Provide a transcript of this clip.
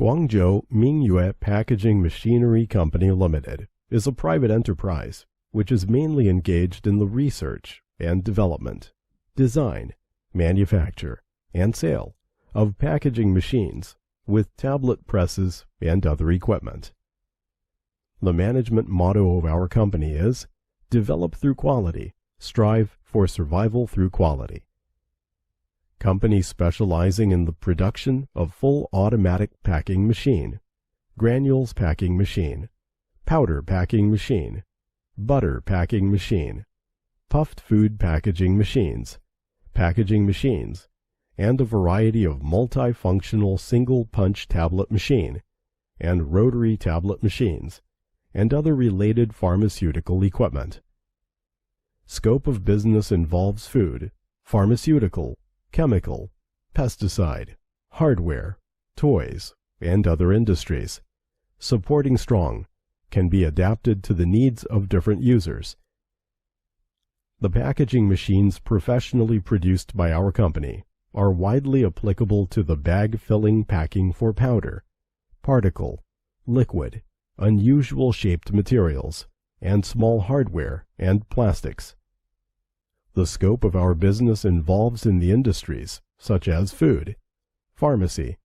Guangzhou Mingyue Packaging Machinery Company Limited is a private enterprise which is mainly engaged in the research and development, design, manufacture, and sale of packaging machines with tablet presses and other equipment. The management motto of our company is, "Develop through quality, strive for survival through quality." Company specializing in the production of full automatic packing machine, granules packing machine, powder packing machine, butter packing machine, puffed food packaging machines, and a variety of multifunctional single-punch tablet machine and rotary tablet machines, and other related pharmaceutical equipment. Scope of business involves food, pharmaceutical, chemical, pesticide, hardware, toys, and other industries. Supporting strong, can be adapted to the needs of different users. The packaging machines professionally produced by our company are widely applicable to the bag-filling packing for powder, particle, liquid, unusual shaped materials, and small hardware and plastics. The scope of our business involves in the industries such as food, pharmacy,